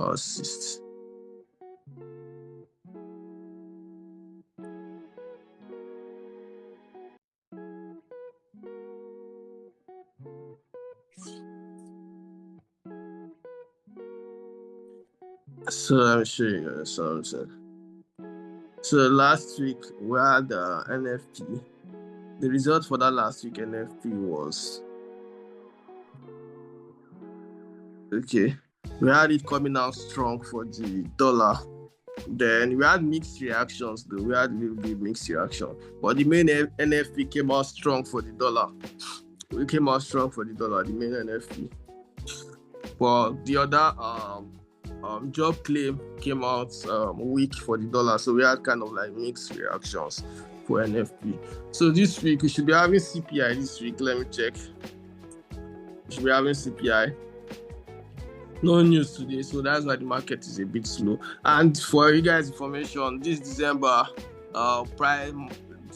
assist. So let me show you guys something. So last week we had NFP. The result for that last week NFP was okay. We had it coming out strong for the dollar. Then we had mixed reactions though. We had a little bit mixed reaction. But the main NFP came out strong for the dollar. We came out strong for the dollar, the main NFP. But the other job claim came out weak for the dollar. So we had kind of like mixed reactions for NFP. So this week we should be having CPI this week. Let me check. We should be having CPI. No news today, so that's why the market is a bit slow. And for you guys' information, this December, prime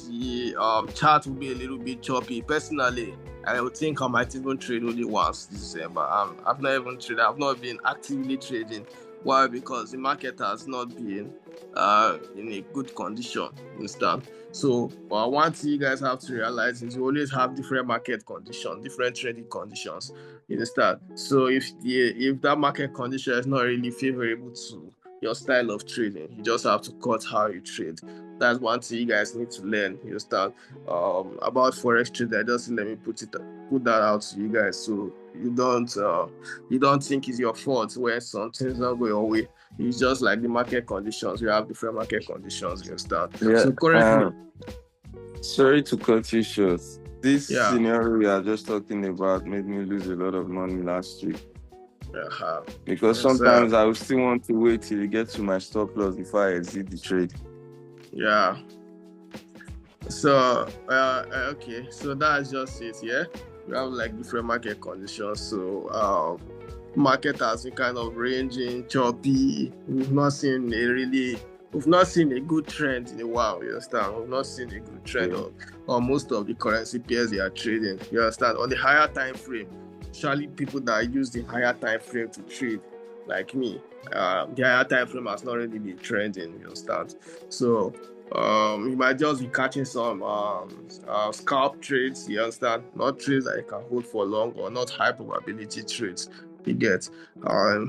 the chart will be a little bit choppy. Personally, I would think I might even trade only once this December. I've not even traded. I've not been actively trading. Why? Because the market has not been in a good condition. Understand? So one thing you guys have to realize is you always have different market conditions, different trading conditions. You understand? So if that market condition is not really favorable to your style of trading, you just have to cut how you trade. That's one thing you guys need to learn. You understand? About forex trading, just let me put that out to you guys, so you don't think it's your fault when something's not going your way. It's just like the market conditions. We have different market conditions. You understand? Yeah. So currently, sorry to cut you short. This scenario we are just talking about made me lose a lot of money last week. Because sometimes I will still want to wait till you get to my stop loss before I exit the trade. Yeah. So okay, so that's just it. Yeah, we have like different market conditions. So market has been kind of ranging, choppy. We've not seen a good trend in a while. You understand? We've not seen a good trend on most of the currency pairs they are trading. You understand? On the higher time frame, especially people that use the higher time frame to trade, like me, the higher time frame has not really been trending. You understand? So you might just be catching some scalp trades. You understand? Not trades that you can hold for long, or not high probability trades. You get.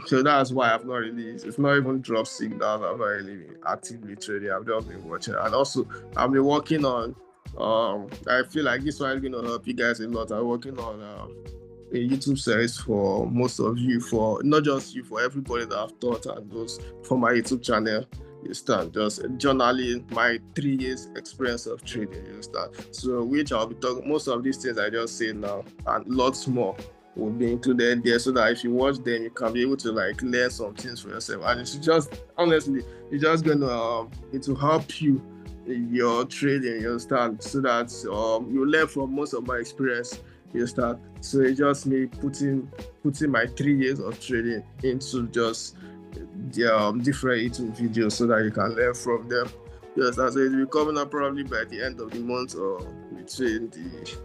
So that's why it's not even drop signals. I've not really been actively trading. I've just been watching, and also I've been working on. I feel like this one is going to help you guys a lot. I'm working on a YouTube series for most of you, for not just you, for everybody that I've taught and those for my YouTube channel. You understand? Just journaling my 3 years experience of trading. You understand? So which I'll be talking. Most of these things I just say now and lots more will be included there, so that if you watch them, you can be able to like learn some things for yourself. And it's just honestly, it's just gonna it will help you in your trading. You understand? So that you learn from most of my experience. You understand? So it's just me putting my 3 years of trading into just the different YouTube videos, so that you can learn from them. Yes, so it will be coming up probably by the end of the month or between the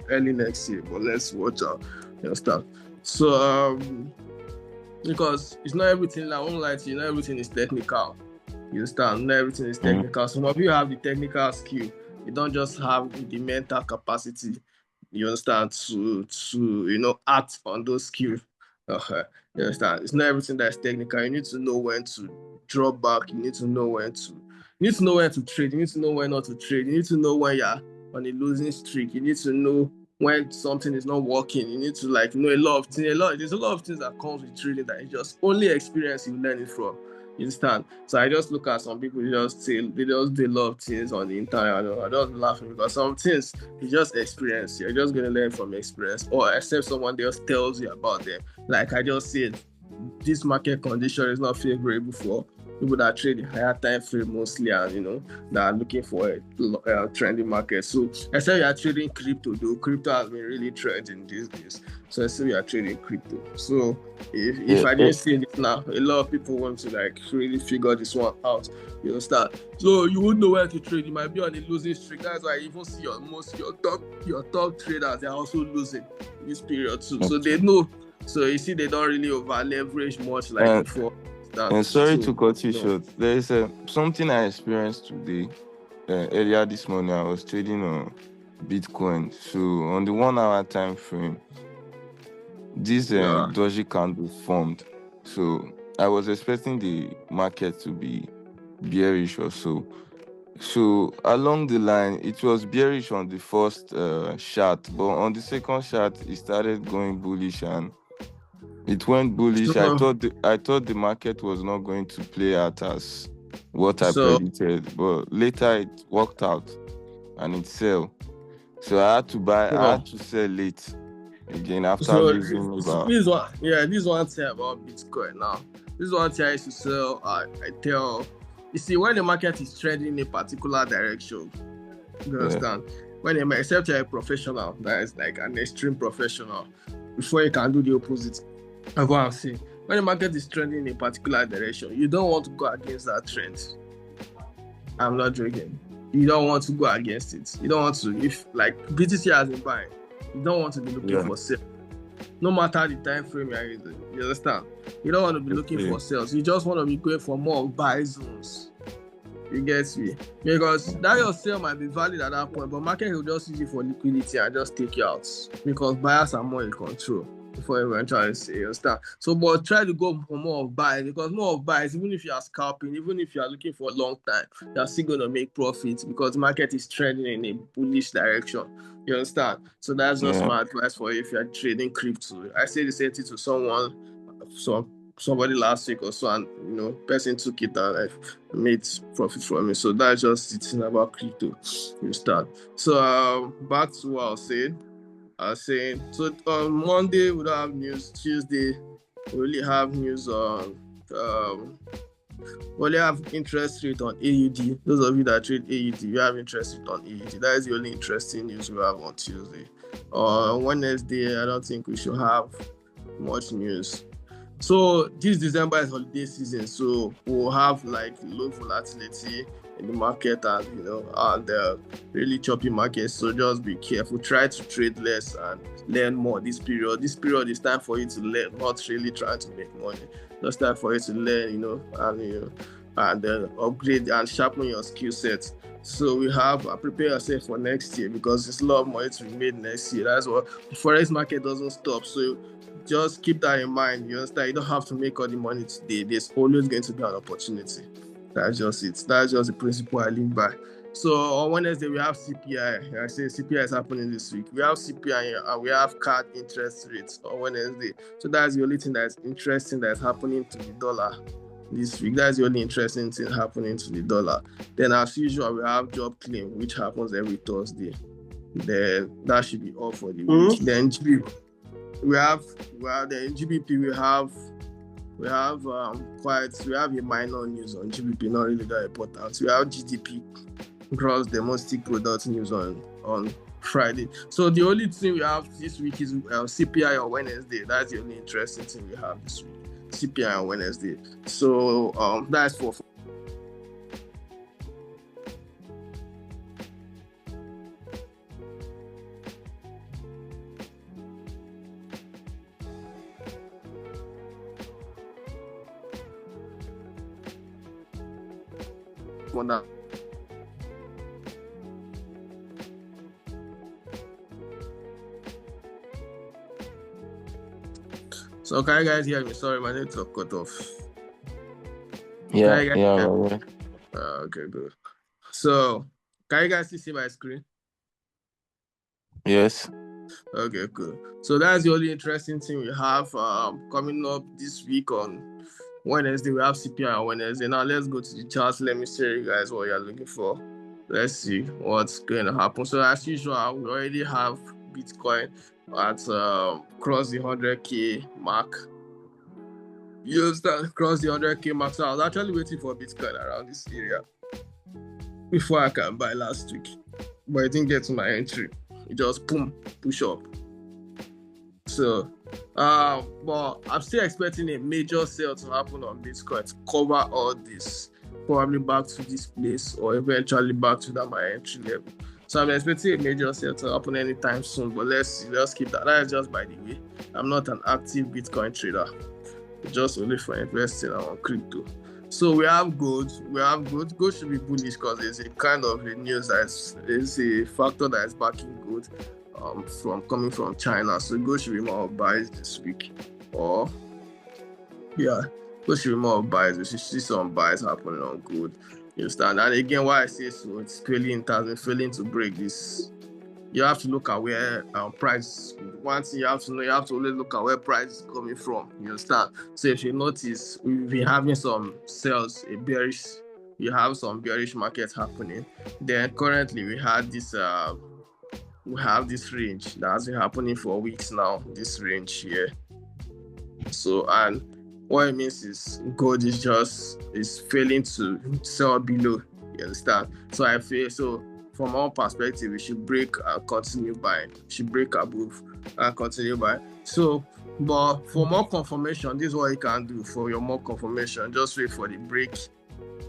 early next year. But let's watch out. You understand? So because it's not everything, I won't lie to you, not everything is technical. You understand? Not everything is technical. Some of you have the technical skill. You don't just have the mental capacity. You understand, to act on those skills. You understand? It's not everything that's technical. You need to know when to drop back. You need to know when to trade. You need to know when not to trade. You need to know when you're on a losing streak. You need to know when something is not working. You need to know a lot of things. There's a lot of things that comes with trading that is just only experience you learn it from. You understand? So I just look at some people, they just do a lot of things on the internet. I just laughing because some things you just experience. You're just gonna learn from experience, or except someone else tells you about them. Like I just said, this market condition is not favorable for people that trade the higher time frame mostly, and that are looking for a trending market. So except you are trading crypto, though crypto has been really trending these days. So except you are trading crypto. So if I didn't see this now, a lot of people want to really figure this one out. You understand? So you won't know where to trade. You might be on a losing streak. That's why you even see your top traders, they're also losing this period too. So they know So you see, they don't really over leverage much like before. And sorry to cut you short. There is something I experienced today. Earlier this morning, I was trading on Bitcoin. So on the 1 hour time frame, this doji candle formed. So I was expecting the market to be bearish or so. So along the line, it was bearish on the first chart, but on the second chart, it started going bullish and it went bullish. I thought the market was not going to play out as what I predicted, but later it worked out and it fell. So I had to buy. I had to sell late again after losing about. This is one thing about Bitcoin now. This is one thing I used to sell. I tell. You see, when the market is trending in a particular direction, you understand? When except you're a professional, that is like an extreme professional, before you can do the opposite. Of what I'm saying. When the market is trending in a particular direction, you don't want to go against that trend. I'm not joking. You don't want to go against it. You don't want to, if like BTC has been buying, you don't want to be looking for sales. No matter the time frame you're using. You understand? You don't want to be looking for sales. You just want to be going for more buy zones. You get me? Because that your sale might be valid at that point, but market will just use it for liquidity and just take you out. Because buyers are more in control. Before eventually say, you understand? So, but try to go for more of buys, because more of buys, even if you are scalping, even if you are looking for a long time, you are still going to make profits because the market is trending in a bullish direction. You understand? So that's just my advice for you if you are trading crypto. I say the same thing to somebody last week or so, and person took it and made profit from it. So that's just the thing about crypto. You start. So back to what I was saying. So on Monday we don't have news. Tuesday we only have news on we only have interest rate on AUD. Those of you that trade AUD, you have interest rate on AUD. That is the only interesting news we have on Tuesday. On Wednesday, I don't think we should have much news. So this December is holiday season, so we'll have like low volatility in the market and and really choppy market. So just be careful. Try to trade less and learn more this period. This period is time for you to learn, not really trying to make money. Just time for you to learn, and upgrade and sharpen your skill set. So we have prepare yourself for next year because there's a lot of money to be made next year. That's what the forex market doesn't stop. So just keep that in mind. You understand? You don't have to make all the money today. There's always going to be an opportunity. That's just it. That's just the principle I live by. So on Wednesday we have CPI. I say CPI is happening this week. We have CPI and we have card interest rates on Wednesday. So that's the only thing that's interesting that's happening to the dollar this week. That's the only interesting thing happening to the dollar. Then as usual we have job claim, which happens every Thursday. Then that should be all for the week. Then we have the GBP. We have a minor news on GBP, not really that important. We have GDP, gross domestic product news on Friday. So the only thing we have this week is CPI on Wednesday. That's the only interesting thing we have this week. CPI on Wednesday. So that's for. That. So can you guys hear me? Sorry, my network cut off. Yeah. Okay, good. So can you guys see my screen? Yes. Okay, good. So that's the only interesting thing we have coming up this week on Wednesday. We have CPI on Wednesday. Now let's go to the charts. Let me show you guys what you're looking for. Let's see what's going to happen. So as usual, we already have Bitcoin at cross the 100K mark. You understand? Cross the 100K mark. So I was actually waiting for Bitcoin around this area before I can buy last week, but it didn't get to my entry. It just push up. So but I'm still expecting a major sale to happen on Bitcoin to cover all this, probably back to this place or eventually back to that my entry level. So I'm expecting a major sale to happen anytime soon. But let's keep that. That is just by the way. I'm not an active Bitcoin trader. Just only for investing on crypto. So we have gold. Gold should be bullish because it's a kind of a news that is a factor that is backing gold from coming from China. So gold should be more buys this week. Gold should be more buys. We should see some buys happening on gold. You understand? And again, why I say so, it's failing to break this. You have to look at where price. One thing you have to know, you have to always look at where price is coming from. You understand? So if you notice, we've been having some sales, you have some bearish markets happening. Then currently we have this range that has been happening for weeks now. This range here. So and what it means is gold is failing to sell below. You understand? So I feel so. From our perspective, we should break and continue buying. We should break above and continue buying. So, but for more confirmation, this is what you can do. For your more confirmation, just wait for the break.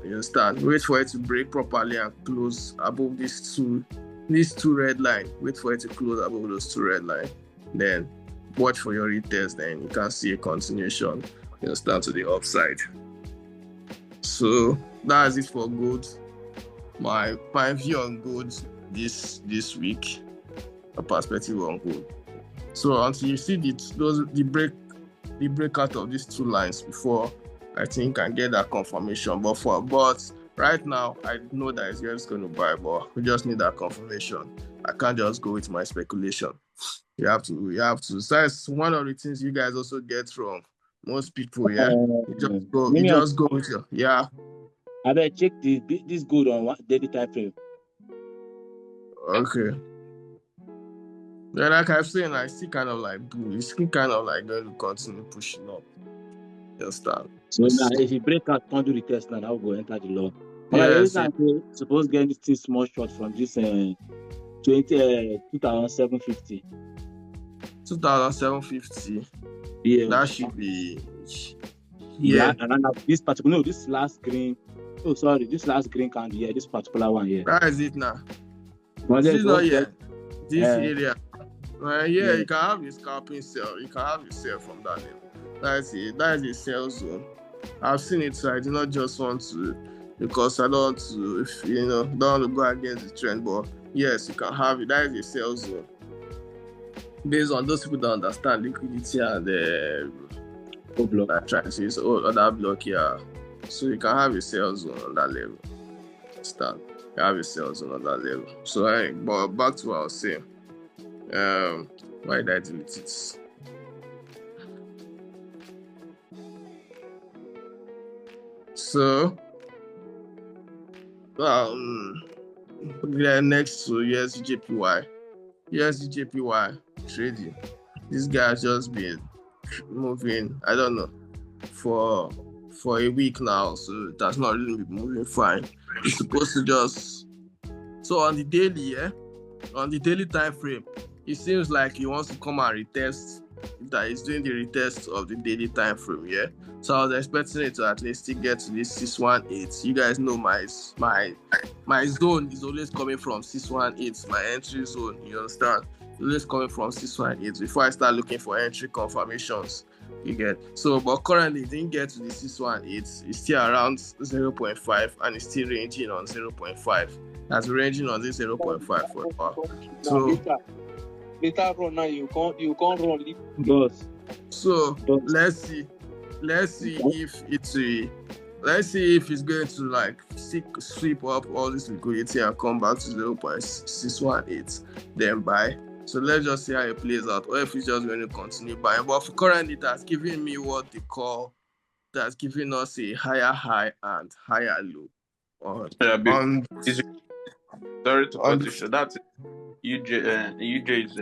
You understand? Wait for it to break properly and close above these two red line. Wait for it to close above those two red line. Then watch for your retest. Then you can see a continuation. You understand, to the upside. So that's it for gold. My view on gold this week, a perspective on gold. So until you see the breakout of these two lines before, I think I can get that confirmation. But right now, I know that it's just going to buy, but we just need that confirmation. I can't just go with my speculation. You have to. So that's one of the things you guys also get from most people. Yeah, you just go with your I better check this gold on daily time frame. Okay. Then like I'm saying, I see kind of like bullish. It's kind of like going to continue pushing up. Just start. So now if you break out, can't do the test now, that will go enter the law. Yeah, suppose getting this small shot from this 2750. 2750. Yeah. That should be. Yeah. And this particular this last green candle here, this particular one here. That is it now. This is not yet. This area. You can have a scalping sell. You can have a sell from that level. That is a sell zone. I've seen it, so I do not just want to, because I don't want to, don't want to go against the trend. But yes, you can have it. That is a sell zone. Based on those people that understand liquidity and the block that try to use other block here. So you can have a sales zone on that level. You have a sales zone on that level. So but back to what I was saying. Why did I delete it? So next to USDJPY. USDJPY trading. This guy has just been moving, I don't know, for a week now, so that's not really moving fine. It's supposed to just on the daily time frame, it seems like he wants to come and retest. That he's doing the retest of the daily time frame, yeah. So I was expecting it to at least still get to this 618. You guys know my zone is always coming from 618. My entry zone, you understand? It's always coming from 618 before I start looking for entry confirmations. You get so, but currently it didn't get to the 618. It's still around 0.5 and it's still ranging on 0.5. That's ranging on this 0.5 for a while. So later on now you can't run it. So let's see if it's going to like sweep up all this liquidity and come back to 0.618, then buy. So let's just see how it plays out, or if it's just going to continue buying. But for currently, that's giving me what they call, that's giving us a higher high and higher low. Sorry to cut you short. That's UJ's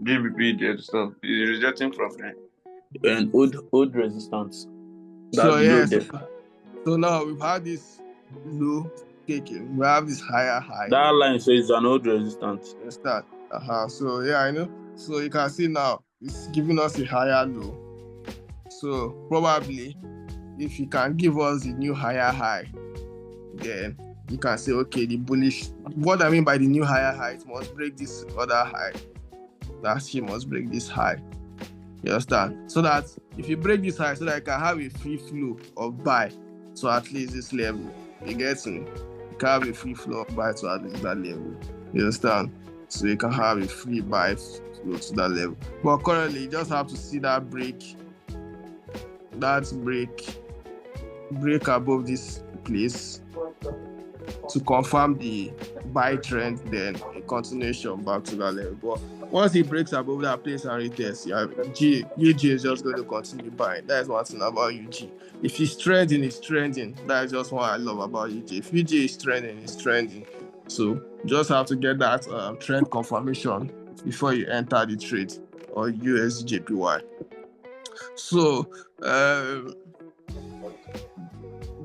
GBP stuff is rejecting from an old resistance. So yes. So now we've had this low taken. We have this higher high. That line says an old resistance. Start. So yeah, I know. So you can see now it's giving us a higher low. So probably if you can give us a new higher high, then you can say, okay, the bullish. What I mean by the new higher high, it must break this other high. That she must break this high. You understand? So that if you break this high, so that you can have a free flow of buy to at least this level. You get me? You can have a free flow of buy to at least that level. You understand? So you can have a free buy flow to that level. But currently, you just have to see that break. That break above this place to confirm the buy trend, then a continuation back to that level. But once it breaks above that place and retest, UG is just going to continue buying. That is one thing about UG. If it's trending, it's trending. That is just what I love about UG. If UG is trending, it's trending. So just have to get that trend confirmation before you enter the trade or USJPY. So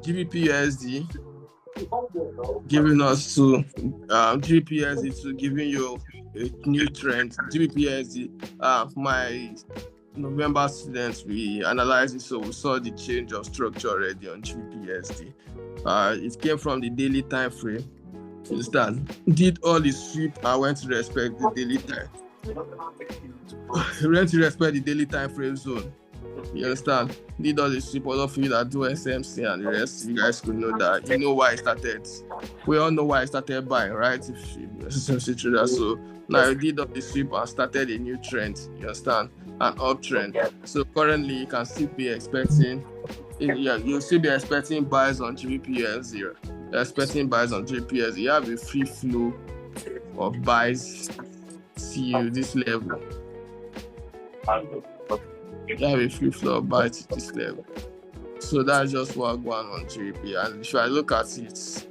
GBPUSD giving us to GBPUSD to giving you a new trend. GBPUSD, my November students, we analyzed it, so we saw the change of structure already on GBPUSD. It came from the daily time frame. You understand? Did all the sweep and went to respect the daily time. Went to respect the daily time frame zone. You understand? Did all the sweep. All of you that do SMC and the rest, you guys could know that. You know why I started. We all know why I started buying, right? If you SMC trader, so now you did all the sweep and started a new trend. You understand? An uptrend. So currently, you can still be expecting. You'll still be expecting buys on GBPUSD. Expecting buys on GBPUSD. You have a free flow of buys to this level. You have a free flow of buys to this level. So that's just what going on GBP. And if I look at it,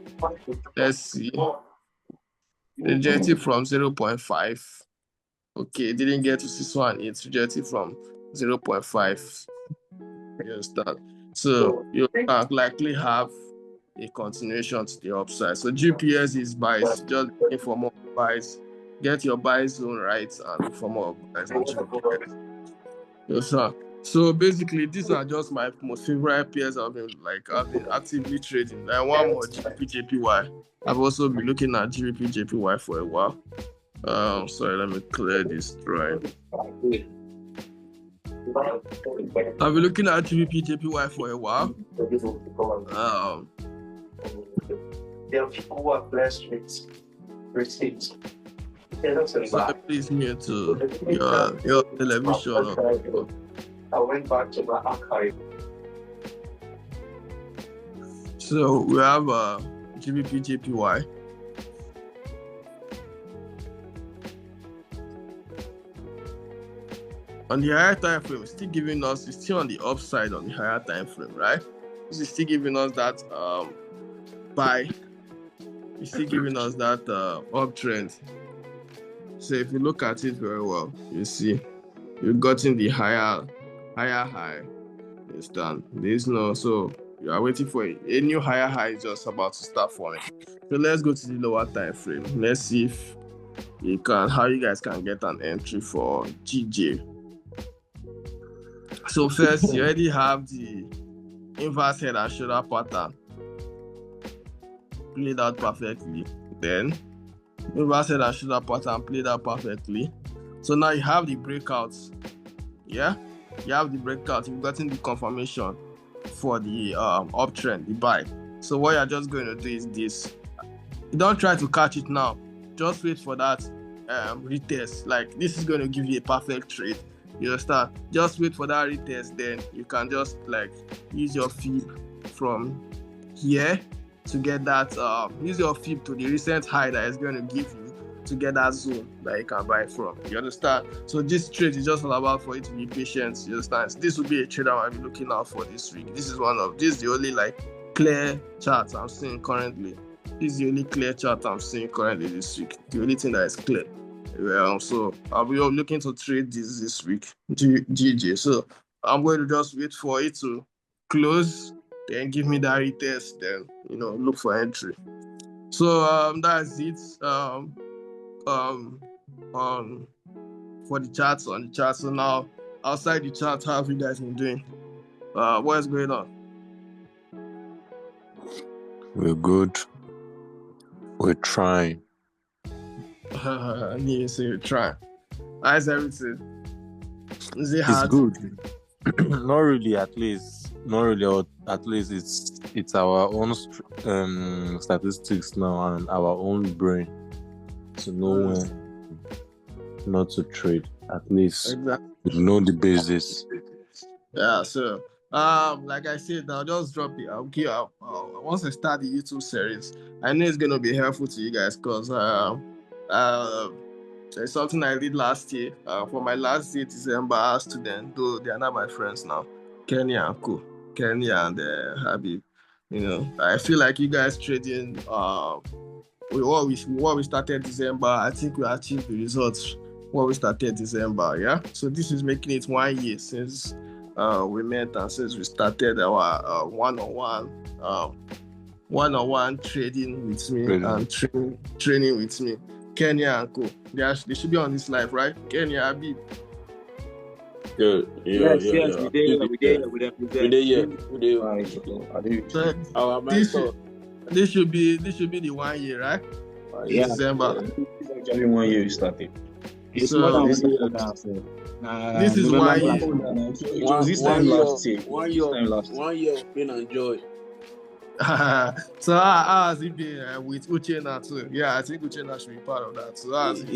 let's see. Rejected from 0.5. Okay, didn't get to 618. It's rejected from 0.5. You understand? So you can likely have a continuation to the upside. So GPS is buys, just looking for more buys. Get your buy zone right and look for more buys on GPS. Yes, sir. So basically, these are just my most favorite pairs I've been actively trading. Like one more GBP-JPY. I've also been looking at GBP-JPY for a while. Sorry, let me clear this drawing. I've been looking at GBP-JPY for a while. There are people who are blessed with receipts. So please mute to your television. I went back to my archive. So we have GBP-JPY. On the higher time frame, it's still giving us, it's still on the upside on the higher time frame, right? It's still giving us that buy. It's still giving us that uptrend. So if you look at it very well, you see you've gotten the higher high. You understand? There's no, so you are waiting for a new higher high is just about to start forming. So let's go to the lower time frame. Let's see if how you guys can get an entry for GJ. So first, you already have the inverse head and shoulder pattern played out perfectly. Then inverse head and shoulder pattern played out perfectly. So now you have the breakouts. Yeah, you have the breakout. You've gotten the confirmation for the uptrend, the buy. So what you're just going to do is this. You don't try to catch it now. Just wait for that retest. Like this is going to give you a perfect trade. You understand? Just wait for that retest. Then you can just like use your fib from here to get that. Use your fib to the recent high that is going to give you to get that zone that you can buy from. You understand? So this trade is just all about for you to be patient. You understand? This will be a trade I'll be looking out for this week. This is the only like clear chart I'm seeing currently. This is the only clear chart I'm seeing currently this week. The only thing that is clear. So I'll be looking to trade this week, GJ. So I'm going to just wait for it to close, then give me that retest, then look for entry. So that's it. For the charts on the chart. So now outside the chart, how have you guys been doing? What is going on? We're good. We're trying. Yes, you're trying. How's everything? Is it hard? It's good. Not really, at least. Not really, or at least it's our own statistics now and our own brain to know when not to trade. At least Exactly. know the basis. Yeah, so like I said, I'll just drop it. Once I start the YouTube series, I know it's gonna be helpful to you guys because there's something I did last year. For my last year December student, though they are not my friends now, Kenya and Co. Kenya and Habib. I feel like you guys trading. What we started December, I think we achieved the results. What we started December, yeah. So this is making it 1 year since we met and since we started our one-on-one trading with me and training with me. Kenya and Co. They should be on this live, right? Kenya, Habib. Yes, we did. Our mentor. This should be the 1 year, right? December. It's actually 1 year we started. It's So, more than this 1 year now. This is 1 year. It was this time last year. 1 year of pain and joy. So how has it been with Uchenna too? Yeah, I think Uchenna should be part of that. So how's it?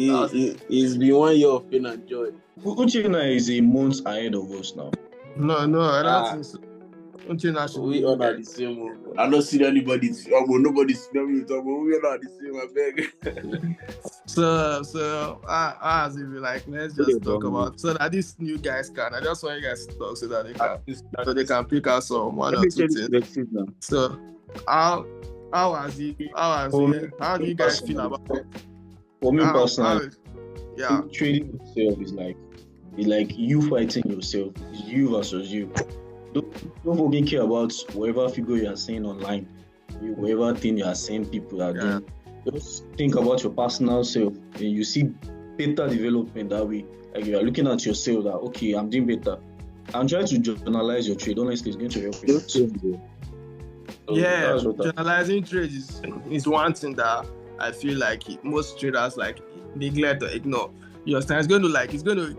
It's been 1 year of pain and joy. Uchenna is a month ahead of us now. No, I don't think so. Uchenna should We be all are the same. I don't see anybody. Nobody see me. We all are the same. I beg. So how has it been like? Let's just talk about so that these new guys can. I just want you guys to talk so that they can pick out some one or two things. So how has it? How do you guys feel about it? For me personally, yeah, trading yourself is like you fighting yourself. It's you versus you. Don't forget care about whatever figure you are seeing online, whatever thing you are seeing people are doing. Just think about your personal self, and you see better development that way. Like you are looking at yourself that okay, I'm doing better. I'm trying to journalize your trade. Honestly, it's going to help you. Yeah, journalizing trades is one thing that I feel like most traders neglect or ignore. You understand? It's going to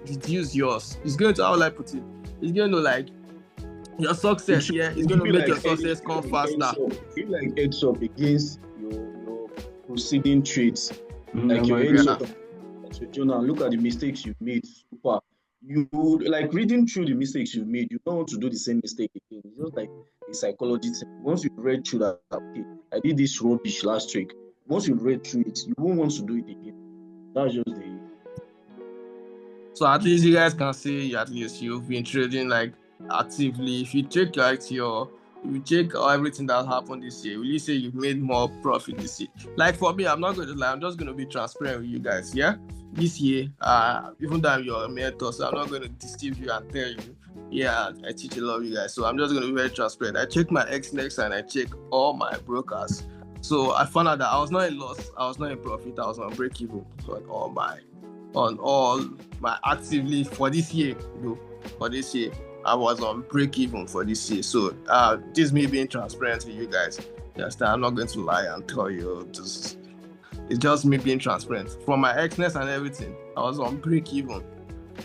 reduce yours. It's going to, how will I put it? It's going to your success. Yeah, it's going to make your success come faster. Feel like heads up against your proceeding trades. Like your heads up. So, Jonah, look at the mistakes you've made so far. You reading through the mistakes you've made. You don't want to do the same mistake again. It's just like a psychology thing. Once you read through that, okay, I did this rubbish last week. Once you read through it, you won't want to do it again. That's just the. So at least you guys can say at least you've been trading actively. If you check everything that happened this year, will you say you've made more profit this year? Like for me, I'm not going to lie. I'm just going to be transparent with you guys. Yeah, this year, even though I'm your mentor, so I'm not going to deceive you and tell you. Yeah, I teach a lot of you guys, so I'm just going to be very transparent. I check my XNext and I check all my brokers. So I found out that I was not in loss, I was not in profit, I was on break even on all my actively for this year. For this year, I was on break even for this year. So this is me being transparent to you guys. Yes, I'm not going to lie and tell you. It's just me being transparent. From my XNext and everything, I was on break even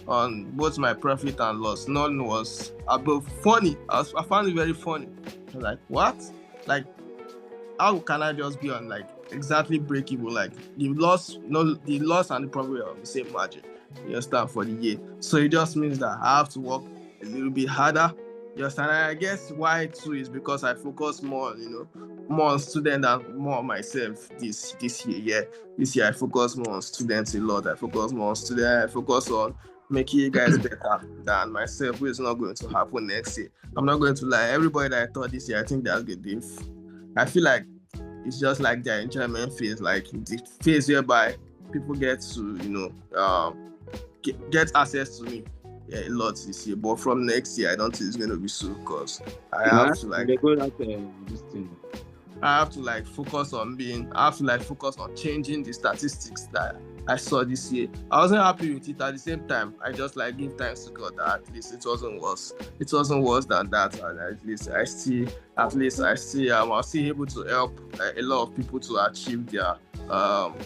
on both my profit and loss. None was above funny. I found it very funny. I was like, what? Like, how can I just be on exactly break even? The loss and the profit are on the same margin. You understand, for the year. So it just means that I have to work a little bit harder. You understand? And I guess why too is because I focus more on student and more on myself this year. Yeah, this year I focus more on students a lot. I focus more on students. I focus on making you guys better than myself, which is not going to happen next year. I'm not going to lie. Everybody that I thought this year, I think that's good. I feel like it's just like their enjoyment phase, like the phase whereby people get to, get access to me a lot this year. But from next year, I don't think it's going to be so, because I have to focus on focus on changing the statistics that I saw this year. I wasn't happy with it. At the same time, I just like give thanks to God that at least it wasn't worse. It wasn't worse than that, and at least I still able to help a lot of people to achieve their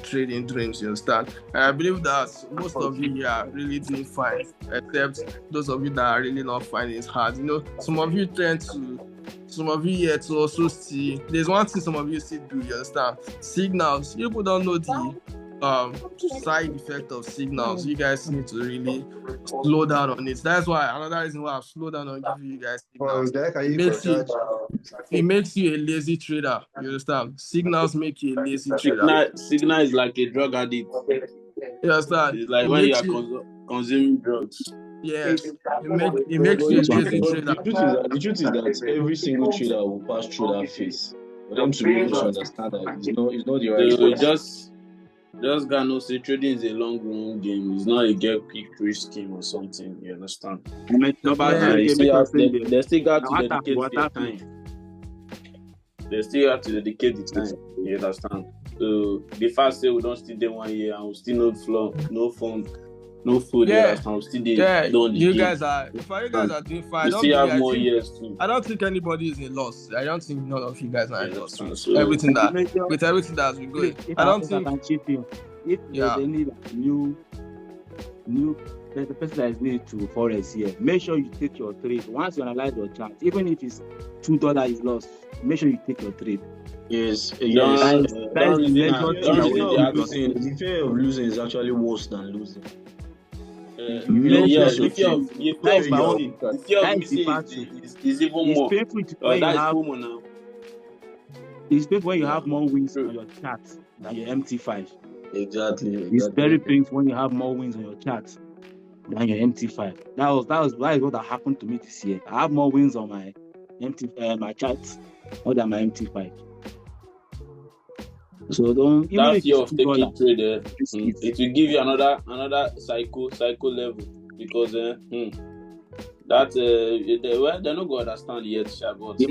trading dreams. You understand? And I believe that most of you here are really doing fine, except those of you that are really not finding it hard. You know, some of you here to also see. There's one thing some of you still do. You understand? Signals. People don't know the side effect of signals. You guys need to really slow down on it. That's why another reason why I've slowed down on giving you guys signals. It makes you a lazy trader. You understand? Signals make you a lazy trader. Signal is like a drug addict. You understand? It's like when you are consuming drugs. Yes, it makes you a lazy trader. The truth is that every single trader will pass through that phase for them to be able to understand that it's not the right. So just gotta know, say trading is a long run game. It's not a get quick rich scheme or something. You understand? They still got to dedicate their time. They still have to dedicate the time. You understand? So the fact say we don't still do 1 year and we still no flow, no fund, no food. You understand? We still you guys are doing fine. We still have more years too. I don't think anybody is in loss. I don't think none of you guys are in loss. So everything that's been going. I don't think. If there's any new there's a person that is new to Forex here, make sure you take your trade. Once you analyze your chart, even if it's $2 is lost, make sure you take your trade. Yes. The fear of losing is actually worse than losing. It's even more. It's painful when you have more wins on your chart than your MT5. Exactly. It's very painful when you have more wins on your chart than your MT5. That is what happened to me this year. I have more wins on my my chart more than my MT5. So don't. That's your taking trade. It will give you another psycho level because they're not going to understand yet, but they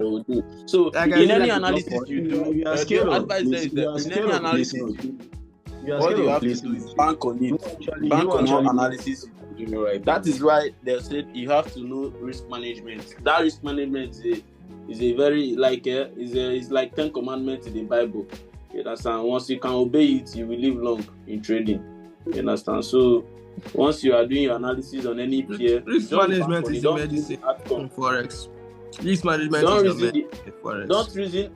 will do. So in any analysis you do, advice there is that in any analysis what you have to do is bank on it. Bank on all analysis. That is why they said you have to know risk management. That risk management is a very is like 10 commandments in the Bible. You understand? Once you can obey it, you will live long in trading. You understand? So once you are doing your analysis on any pair, risk management is the medicine in Forex. Risk management is the Forex. Don't reason,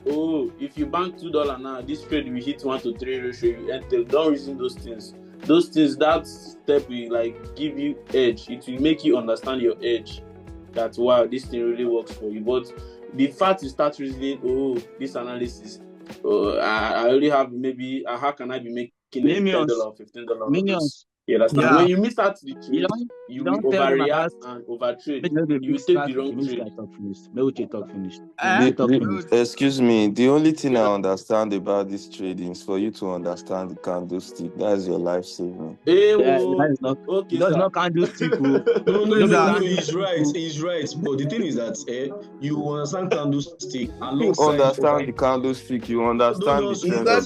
if you bank $2 now, this trade will hit 1-to-3 ratio, you enter. Don't reason those things. Those things, that step will give you edge. It will make you understand your edge. That wow, this thing really works for you. But the fact you start reasoning, this analysis, I only have maybe, how can I be making $10 or $15? Millions. You understand? Yeah. When you miss out the trade, you will overreact and overtrade. You will take the wrong trade. Excuse me. The only thing I understand about this trading is for you to understand the candlestick. That's your life saving. That is not. Okay, that's not candlestick. No. He's right. But the thing is that you understand candlestick. You understand the candlestick. You understand the trend of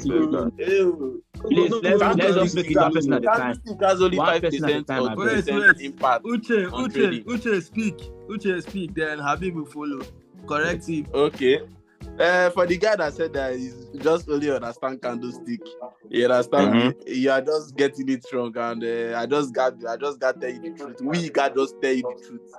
the market. Please, let's just make it one person at a time. Has only 5% or 2% impact. Uche, speak. Then Habib will follow. Correct him. Okay. For the guy that said that he's just only understand candlestick, you understand? Mm-hmm. You are just getting it wrong, and I just got tell you the truth. We got just tell you the truth.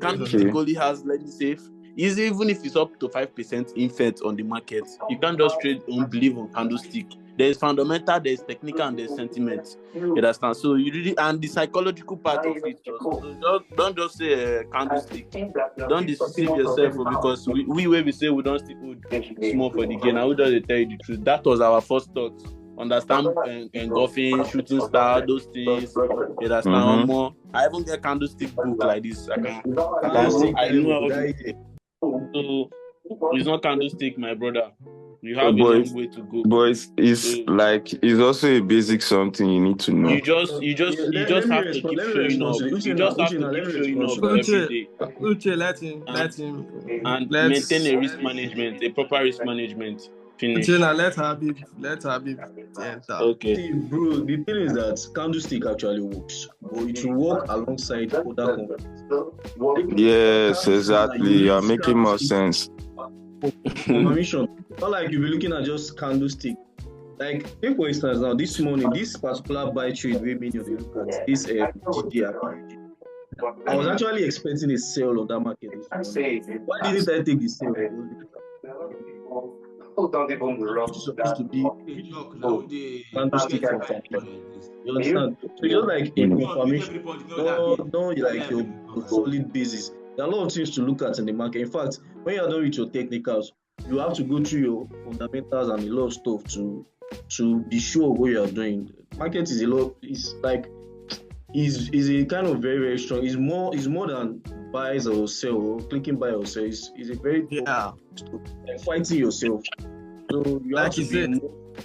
Candlestick only has, let me say, even if it's up to 5% infant on the market, you can't just trade and believe on candlestick. There's fundamental, there's technical, and there's sentiment. You understand? So you really, and the psychological part of it. So don't just say candlestick. Don't deceive yourself because we say we don't stick with small for the gain. I would just tell you the truth. That was our first thought. Understand engulfing, shooting star, those things. You understand more. I even get candlestick book like this. I know how to say. So it's not candlestick, my brother. You have a long way to go. But it's also a basic something you need to know. You just have to keep showing up. You just have to keep showing up every day. Uche, let him. And maintain a risk management, a proper risk management. Finish. Now let Habib enter. Okay. See, bro, the thing is that candlestick actually works, but it will work alongside other companies. Yes, exactly. You're making more sense. Confirmation. Not like you'll be looking at just candlestick. Like, take for instance now, this morning, this particular buy trade we made you look at this GDR. I was actually expecting a sale on that market this morning. Why didn't I take the sale? Supposed to be candlestick confirmation. You understand? So it's just like a confirmation. Don't like your solid basis. There are a lot of things to look at in the market. In fact, when you're done with your technicals, you have to go through your fundamentals and a lot of stuff to be sure what you are doing. Market is a lot. It's like is a kind of very, very strong. It's more than buys or sell or clicking buy or sell. It's a very like fighting yourself. So you like have to you said,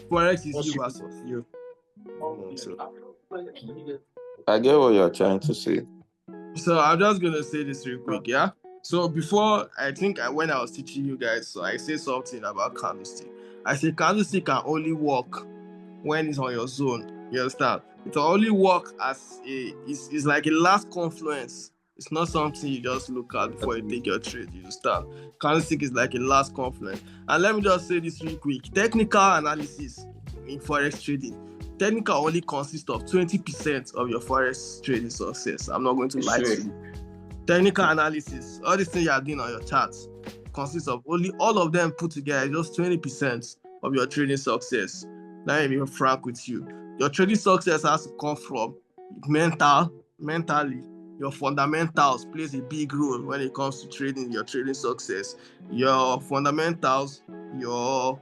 Forex is possible. you versus you. I get what you're trying to say. So I'm just gonna say this real quick, yeah. So before, I think when I was teaching you guys, so I said something about candlestick. I said candlestick can only work when it's on your zone. You understand? It will only work as it's like a last confluence. It's not something you just look at before you take your trade. You understand? Candlestick is like a last confluence. And let me just say this real quick. Technical analysis in Forex trading. Technical only consists of 20% of your Forex trading success. I'm not going to lie to you. Technical analysis, all these things you are doing on your charts, consists of only all of them put together, just 20% of your trading success. Let me be frank with you. Your trading success has to come from mentally. Your fundamentals plays a big role when it comes to trading, your trading success. Your fundamentals, your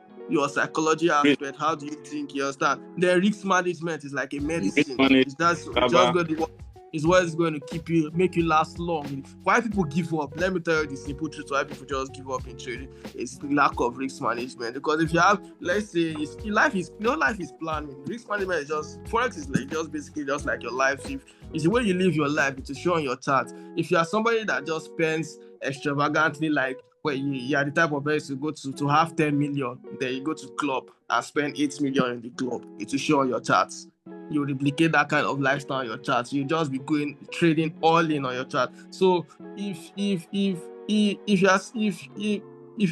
psychology aspect, how do you think, you understand? The risk management is like a medicine. Is what is going to make you last long. Why people give up? Let me tell you the simple truth. Why people just give up in trading is lack of risk management. Because if you have, let's say, life is planning. Risk management is just Forex is like just basically just like your life. It's the way you live your life. It's to show on your chart. If you are somebody that just spends extravagantly, like you are the type of person to have 10 million, then you go to club and spend 8 million in the club. It's to show on your charts. You replicate that kind of lifestyle on your chart. You just be going trading all in on your chart. So if you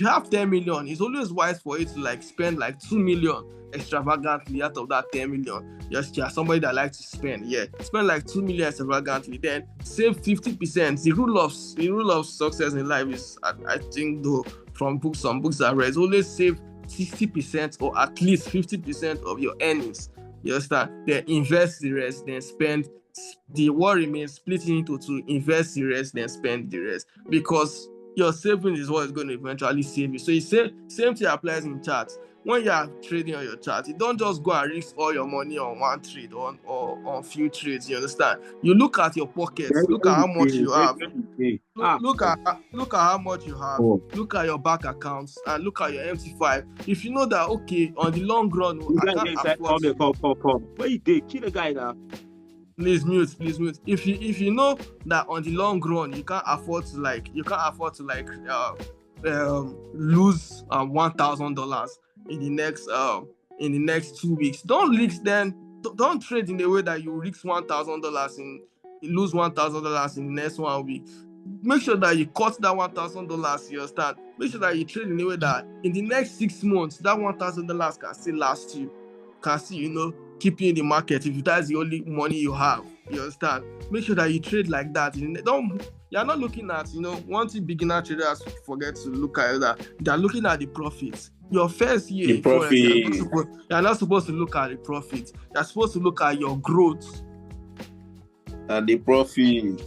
have 10 million, it's always wise for you to like spend like 2 million extravagantly out of that 10 million. Yes, you're somebody that likes to spend. Spend like 2 million extravagantly, then save 50%. The rule of success in life is, I think, though, from some books I read, always save 60% or at least 50% of your earnings. You understand? Then invest the rest, then spend the what remains, split it into two, invest the rest, then spend the rest. Because your savings is what is going to eventually save you. So you say same thing applies in charts. When you are trading on your chart, you don't just go and risk all your money on one trade or on few trades. You understand? You look at your pockets, look at how much you have. Look at how much you have. Look at your bank accounts and look at your MT5. If you know that, okay, on the long run, I can't afford. Where you did? Kill the guy now. Please mute. If you know that on the long run you can't afford to lose $1,000 in the next 2 weeks, don't risk. Then don't trade in the way that you risk $1,000 and lose $1,000 in the next 1 week. Make sure that you cut that $1,000. You understand? Make sure that you trade in a way that in the next 6 months that $1,000 can still last you, can still keep you in the market if that's the only money you have. You understand? Make sure that you trade like that. You're not looking at, one thing beginner traders forget to look at that. They're looking at the profits. Your first year, the profit. You're not supposed to look at the profits. You're supposed to look at your growth. And the profit.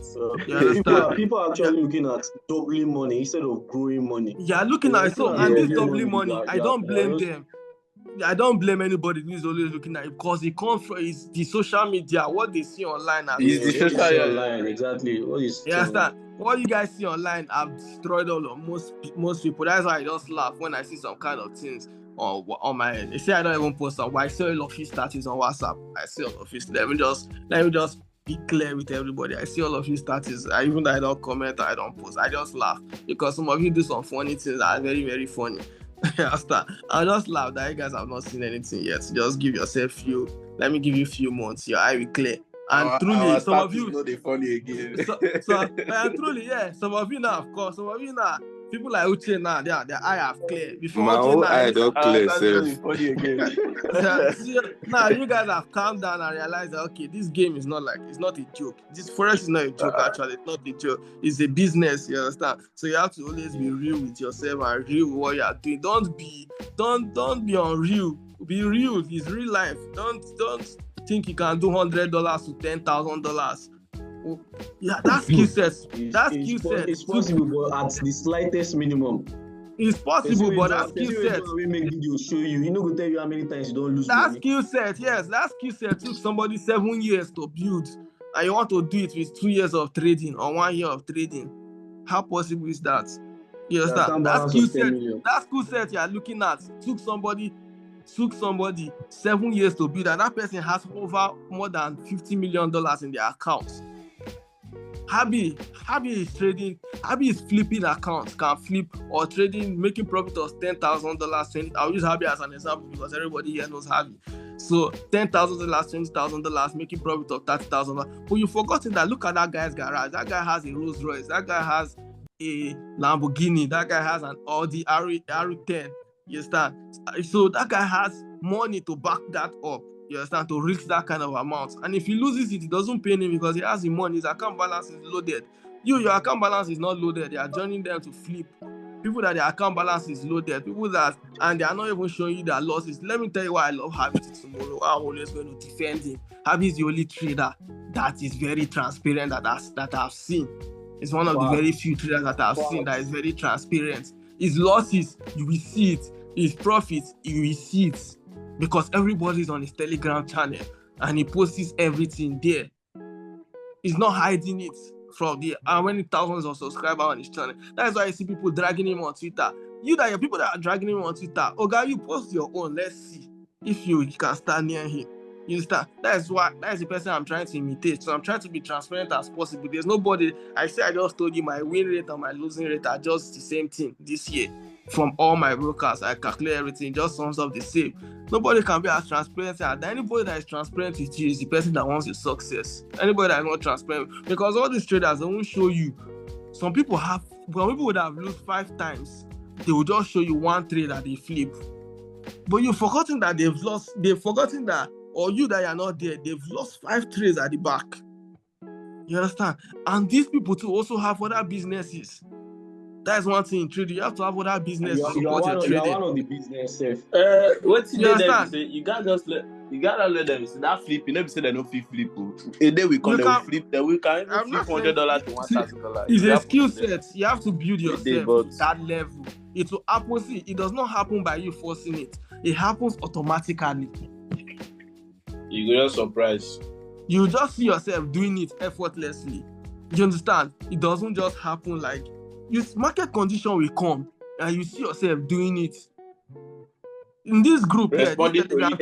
People are actually looking at doubling money instead of growing money. Yeah, looking at this doubling money. I don't blame them. I don't blame anybody who is always looking at it because it comes from the social media, what they see online. It's the social online, exactly. What you guys see online have destroyed all of most people. That's why I just laugh when I see some kind of things on my end. They say I don't even post on, but I see all of his status on WhatsApp. I see all of his. Let me just be clear with everybody. I see all of his status. Even though I don't comment, I don't post. I just laugh because some of you do some funny things that are very, very funny. I just laugh that you guys have not seen anything yet. Just give yourself let me give you a few months. Your eye will clear. And truly, some of you know they funny again. And truly, some of you now, of course, some of you now, people like Uche now, their eye have clear. Before my whole eye don't clear, funny again. Now you guys have calmed down and realized that okay, this game is not it's not a joke. This Forex is not a joke actually. It's not a joke. It's a business. You understand? So you have to always be real with yourself and real with what you are doing. Don't be unreal. Be real. It's real life. Don't think you can do $100 to $10,000. Yeah, that's skill set. It's possible, but at the slightest minimum. It's possible, but that skill set. We make videos show you. You know, go tell you how many times you don't lose. That skill set, yes, that skill set took somebody 7 years to build, and you want to do it with 2 years of trading or 1 year of trading. How possible is that? You understand? That skill set you are looking at took somebody 7 years to build, and that person has over more than $50 million in their accounts. Habi is trading. Habi is flipping accounts, can flip or trading, making profit of $10,000. I'll use Habi as an example because everybody here knows Habi. So $10,000, $20,000, making profit of $30,000. But you've forgotten that. Look at that guy's garage. That guy has a Rolls Royce. That guy has a Lamborghini. That guy has an Audi R10. You understand? So that guy has money to back that up. You understand? To reach that kind of amount. And if he loses it doesn't pay him because he has the money. His account balance is loaded. Your account balance is not loaded. They are joining them to flip. People that their account balance is loaded. And they are not even showing you their losses. Let me tell you why I love Habi tomorrow. I'm always going to defend him. Habi is the only trader that is very transparent that I've seen. It's one of the very few traders that I've seen that is very transparent. His losses, you will see it. His profits, you will see it. Because everybody's on his Telegram channel and he posts everything there. He's not hiding it from the many thousands of subscribers on his channel. That's why you see people dragging him on Twitter. Your people that are dragging him on Twitter, okay, you post your own. Let's see if you can stand near him. You understand? That's the person I'm trying to imitate. So I'm trying to be transparent as possible. There's nobody. I just told you my win rate and my losing rate are just the same thing this year. From all my brokers, I calculate everything, just sums up the same. Nobody can be as transparent as anybody that is transparent with you is the person that wants your success. Anybody that is not transparent, because all these traders they won't show you. Some people would have lost 5 times. They will just show you one trade that they flip. But you've forgotten that or you that are not there, they've lost 5 trades at the back. You understand? And these people too also have other businesses. That's one thing in trading. You have to have other business to support your trading. You're one of the business safe. What you say? You gotta let them see that flip. You never say they no flip. And then we call them flip. Then we can even flip $100 to $1,000. It's a skill set. You have to build yourself to that level. It will happen. See, it does not happen by you forcing it. It happens automatically. You get surprised. You just see yourself doing it effortlessly. You understand? It doesn't just happen like. Market condition will come and you see yourself doing it. In this group here, this Telegram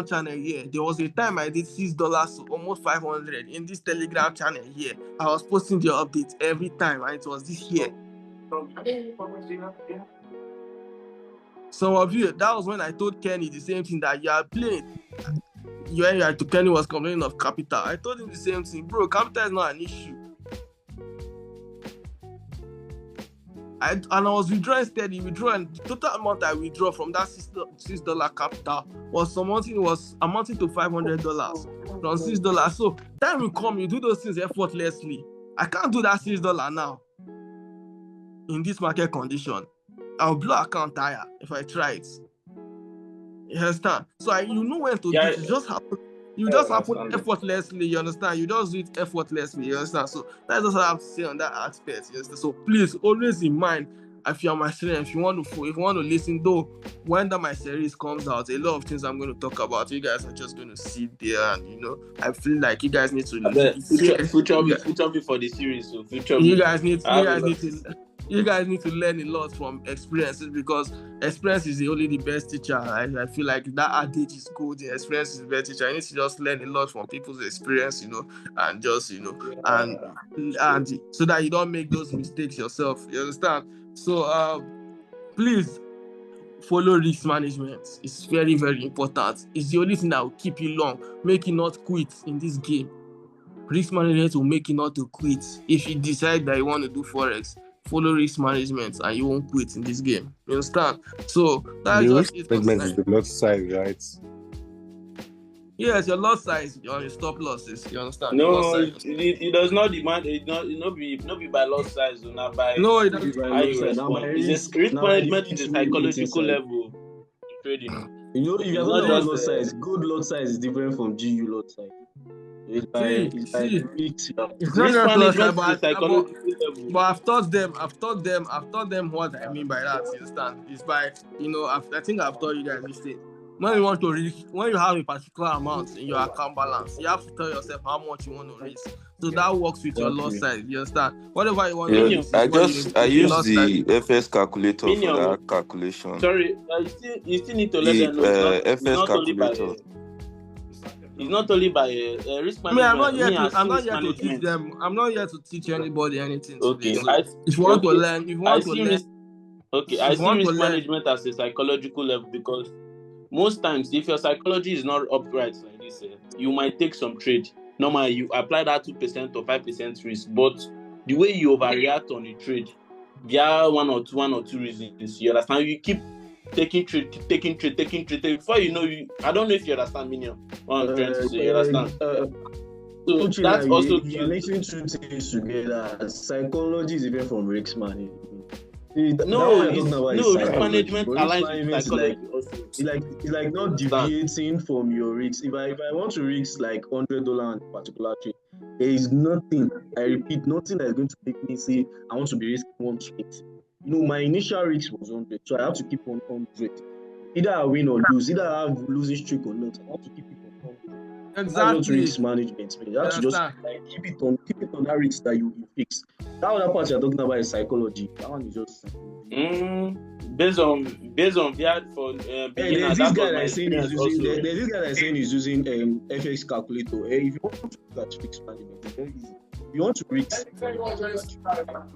channel here, there was a time I did $6 to almost 500 in this Telegram channel here. I was posting the updates every time and it was this year. Some of you, that was when I told Kenny the same thing that you are playing. Kenny was complaining of capital. I told him the same thing. Bro, capital is not an issue. I was withdrawing steady, and the total amount I withdraw from that $6 capital was amounting to $500 from $6. So time will come, you do those things effortlessly. I can't do that $6 now in this market condition. I'll blow account tire if I try it. You understand? So you know when to do it. It just happen. You just happen effortlessly, you understand? You just do it effortlessly, you understand? So that's just what I have to say on that aspect, you understand? So please, always in mind, if you're my student, if you want to listen, though, when my series comes out, a lot of things I'm going to talk about, you guys are just going to sit there and, I feel like you guys need to future for the series. So you guys need to learn a lot from experiences because experience is only the best teacher. I feel like that adage is good. The experience is the best teacher. You need to just learn a lot from people's experience, and just, and so that you don't make those mistakes yourself. You understand? So please follow risk management. It's very, very important. It's the only thing that will keep you long, make you not quit in this game. Risk management will make you not to quit. If you decide that you want to do forex, follow risk management and you won't quit in this game. You understand? So that's just it. Segment is the lot size, right? Yes, your lot size on your stop losses. You understand? No, it does not demand. It not be by lot size, not by. No, it doesn't. It's risk management is a psychological level. Trading. You know, if you're talking about lot size, good lot size is different from GU lot size. It's not just lot size, but I've taught them what I mean by that. You understand? It's by, I think I've told you guys this thing. When you want to risk, when you have a particular amount in your account balance, you have to tell yourself how much you want to risk. So that works with your lot size. You understand? Whatever you want to risk. I use the FS calculator for that calculation. Sorry, you still need to let them know. FS calculator. It's not only by risk management. I'm not here to teach them. I'm not here to teach anybody anything. Okay. If you want to learn, I see risk management as a psychological level, because most times, if your psychology is not upright like this, you might take some trade. Normally, you apply that 2% or 5% risk, but the way you overreact on the trade, there are one or two reasons. You understand? You keep taking trade. Before you know, I don't know if you understand, Minion. What I'm trying to say, you understand? So that's also you're mixing two things together. Psychology is different from risk management. Risk management aligns with psychology. It's like not deviating from your risk. If I want to risk like $100 on a particular trade, there is nothing, I repeat, nothing that is going to make me say I want to be risking 120. My initial risk was 100, so I have to keep on 100. Either I win or lose, either I have losing streak or not, I have to keep it on 100. Exactly. That's not risk management. You have to just keep it on that risk that you fix. That other part you're talking about is psychology. That one is just based on that for there's this guy that is saying he's using FX calculator. If you want to look at fixed management, it's very easy. If you want to risk,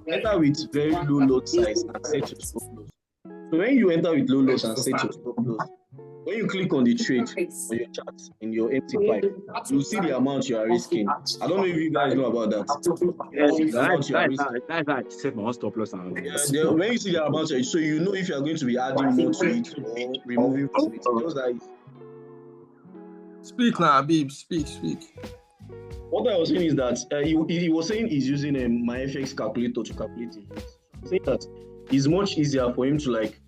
enter with very low lot size and set your stop loss. So when you enter with low loss and set your stop loss, when you click on the trade on your chart in your MT5, you'll see the amount you are risking. I don't know if you guys know about that. That's set my stop loss. When you see the amount, so you know if you are going to be adding more to it or removing from it. Just like speak now, Habib. Speak. What I was saying is that he was saying he's using my FX calculator to calculate it. Saying that it's much easier for him to like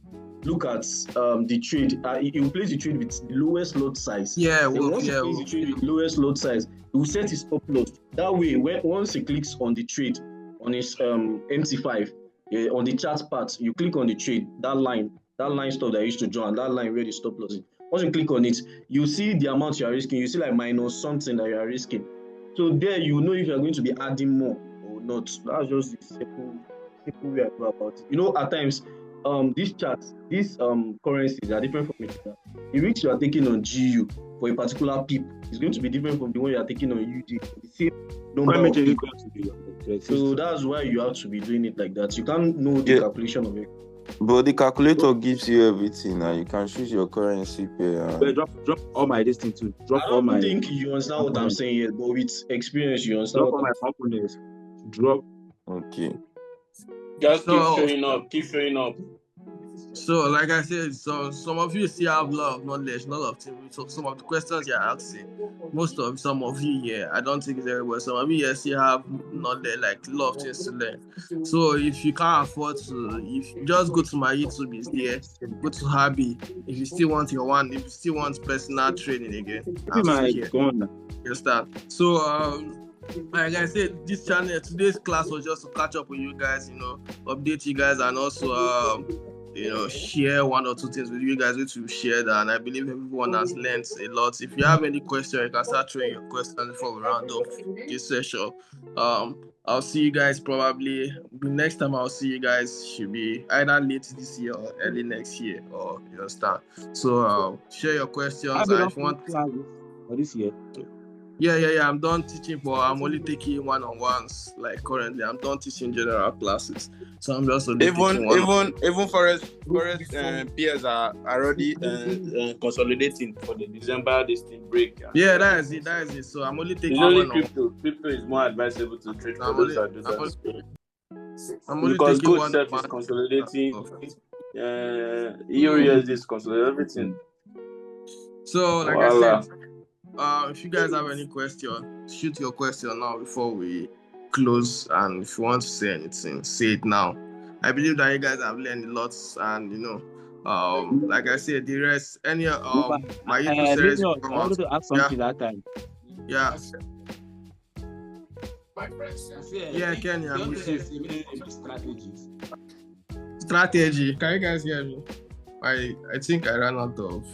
look at the trade. He will place the trade with the lowest lot size. Once he places the trade with lowest lot size, he will set his stop loss. That way, once he clicks on the trade on his MT5, on the chart part, you click on the trade, that line stuff that I used to draw, and that line where the stop loss is. Once you click on it, you see the amount you are risking. You see like minus something that you are risking. So there, you know if you are going to be adding more or not. That's just the simple way I go about it. At times, these charts, these currencies are different from each other. The risk you are taking on GU for a particular PIP is going to be different from the one you are taking on UG. The same number of people. So that's why you have to be doing it like that. You can't know the calculation of it. But the calculator gives you everything, and you can choose your currency pair. Drop all my distance too. I don't think you understand what I'm saying yet, but with experience, you understand. Drop all my components. Drop. Okay. Just keep showing up. So, like I said, so some of you still have a lot of knowledge, not a lot of things. So some of the questions you're asking, some of you, I don't think it's everywhere. Some of you still have knowledge, like a lot of things to learn. So if you can't afford to, if you just go to my YouTube, it's there. Go to Habi. If you still want if you still want personal training again, you start. So like I said, this channel, today's class was just to catch up with you guys, update you guys, and also share one or two things with you guys which we've shared, and I believe everyone has learned a lot. If you have any question, you can start throwing your questions before we round off this session. I'll see you guys probably the next time. I'll see you guys should be either late this year or early next year, or you understand. So share your questions. If you want this year. Yeah. I'm done teaching, but I'm only taking one-on-ones. Like currently, I'm done teaching general classes. So I'm just only picking one. Even Forest peers are already consolidating for the December distinct break. Yeah, that is it. So I'm only taking one. Crypto. Crypto is more advisable to trade for those that do that. I'm only because taking gold one. Self is consolidating. EURUSD is consolidating everything. So, like I said, if you guys have any question, shoot your question now before we close. And if you want to say anything, say it now. I believe that you guys have learned a lot, and like I said, the rest, my YouTube series. I wanted to ask something that time. Yeah. My friends. Yeah, Kenny, I'm with you. Strategy. Can you guys hear me? I think I ran out of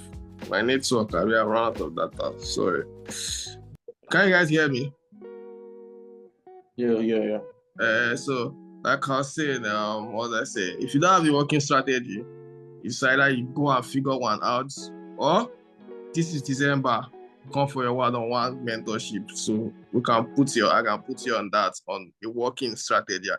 my network. I ran out of data. Sorry. Can you guys hear me? Yeah. So like I was saying, what was I say? If you don't have a working strategy, it's either you go and figure one out, or this is December, come for your one-on-one mentorship. So I can put you on that, on a working strategy.